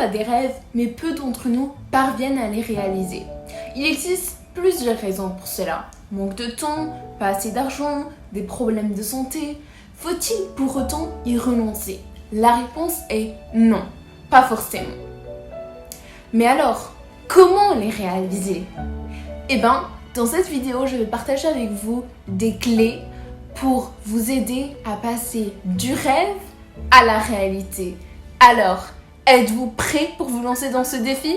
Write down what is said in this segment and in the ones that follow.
a des rêves, mais peu d'entre nous parviennent à les réaliser. Il existe plusieurs raisons pour cela. Manque de temps, pas assez d'argent, des problèmes de santé. Faut-il pour autant y renoncer? La réponse est non, pas forcément. Mais alors, comment les réaliser? Dans cette vidéo, je vais partager avec vous des clés pour vous aider à passer du rêve à la réalité. Alors, êtes-vous prêts pour vous lancer dans ce défi?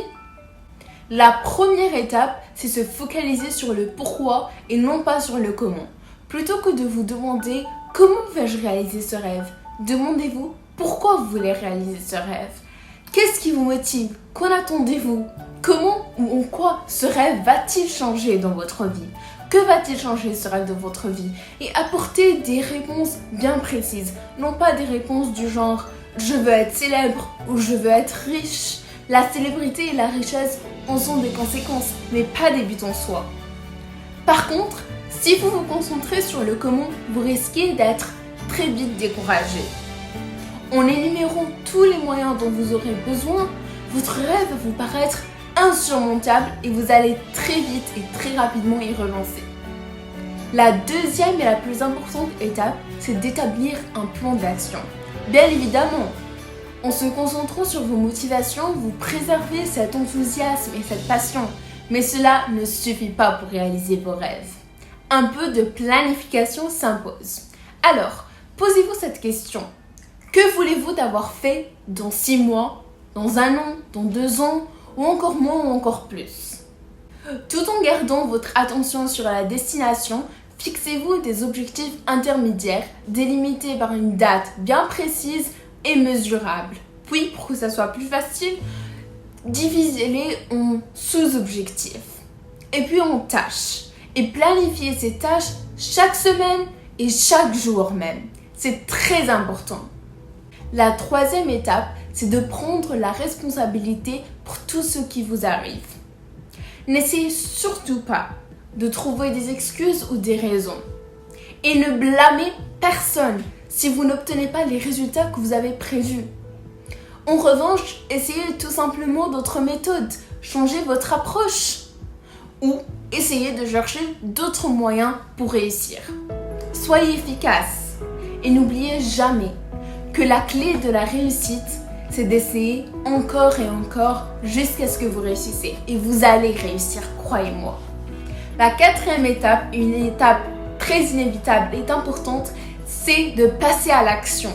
La première étape, c'est se focaliser sur le pourquoi et non pas sur le comment. Plutôt que de vous demander comment vais-je réaliser ce rêve, demandez-vous pourquoi vous voulez réaliser ce rêve. Qu'est-ce qui vous motive? Qu'en attendez-vous? Comment ou en quoi ce rêve va-t-il changer dans votre vie? Que va-t-il changer ce rêve dans votre vie? Et apporter des réponses bien précises, non pas des réponses du genre « je veux être célèbre » ou « je veux être riche ». La célébrité et la richesse en sont des conséquences, mais pas des buts en soi. Par contre, si vous vous concentrez sur le comment, vous risquez d'être très vite découragé. En énumérant tous les moyens dont vous aurez besoin, votre rêve va vous paraître insurmontable et vous allez très vite et très rapidement y relancer. La deuxième et la plus importante étape, c'est d'établir un plan d'action. Bien évidemment, en se concentrant sur vos motivations, vous préservez cet enthousiasme et cette passion, mais cela ne suffit pas pour réaliser vos rêves. Un peu de planification s'impose. Alors, posez-vous cette question. Que voulez-vous d'avoir fait dans 6 mois, dans 1 an, dans 2 ans, ou encore moins ou encore plus? Tout en gardant votre attention sur la destination, fixez-vous des objectifs intermédiaires, délimités par une date bien précise et mesurable. Puis, pour que ça soit plus facile, divisez-les en sous-objectifs. Et puis en tâches. Et planifiez ces tâches chaque semaine et chaque jour même. C'est très important. La troisième étape, c'est de prendre la responsabilité pour tout ce qui vous arrive. N'essayez surtout pas de trouver des excuses ou des raisons. Et ne blâmez personne si vous n'obtenez pas les résultats que vous avez prévus. En revanche, essayez tout simplement d'autres méthodes, changez votre approche ou essayez de chercher d'autres moyens pour réussir. Soyez efficace et n'oubliez jamais que la clé de la réussite, c'est d'essayer encore et encore jusqu'à ce que vous réussissez. Et vous allez réussir, croyez-moi. La quatrième étape, une étape très inévitable et importante, c'est de passer à l'action.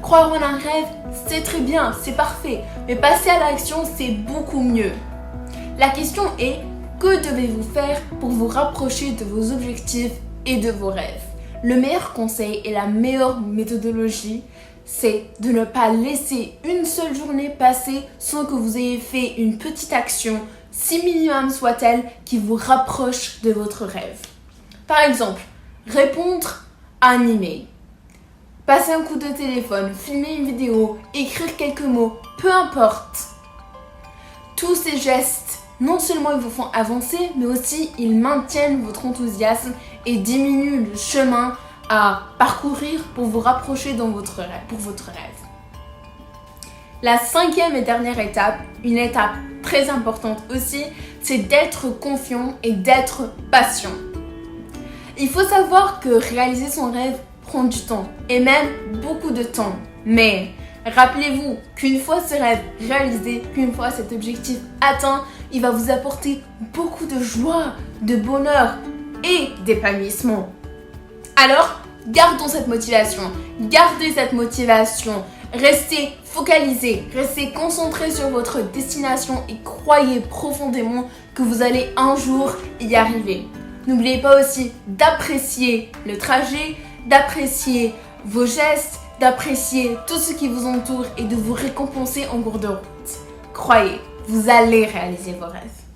Croire en un rêve, c'est très bien, c'est parfait, mais passer à l'action, c'est beaucoup mieux. La question est, que devez-vous faire pour vous rapprocher de vos objectifs et de vos rêves? Le meilleur conseil et la meilleure méthodologie, c'est de ne pas laisser une seule journée passer sans que vous ayez fait une petite action, si minimum soit-elle, qui vous rapproche de votre rêve. Par exemple, répondre à un email, passer un coup de téléphone, filmer une vidéo, écrire quelques mots, peu importe. Tous ces gestes, non seulement ils vous font avancer, mais aussi ils maintiennent votre enthousiasme et diminuent le chemin à parcourir pour vous rapprocher pour votre rêve. La cinquième et dernière étape, une étape très importante aussi, c'est d'être confiant et d'être patient. Il faut savoir que réaliser son rêve prend du temps, et même beaucoup de temps. Mais rappelez-vous qu'une fois ce rêve réalisé, qu'une fois cet objectif atteint, il va vous apporter beaucoup de joie, de bonheur et d'épanouissement. Alors, gardons cette motivation, gardez cette motivation, restez focalisés, restez concentrés sur votre destination et croyez profondément que vous allez un jour y arriver. N'oubliez pas aussi d'apprécier le trajet, d'apprécier vos gestes, d'apprécier tout ce qui vous entoure et de vous récompenser en cours de route. Croyez, vous allez réaliser vos rêves.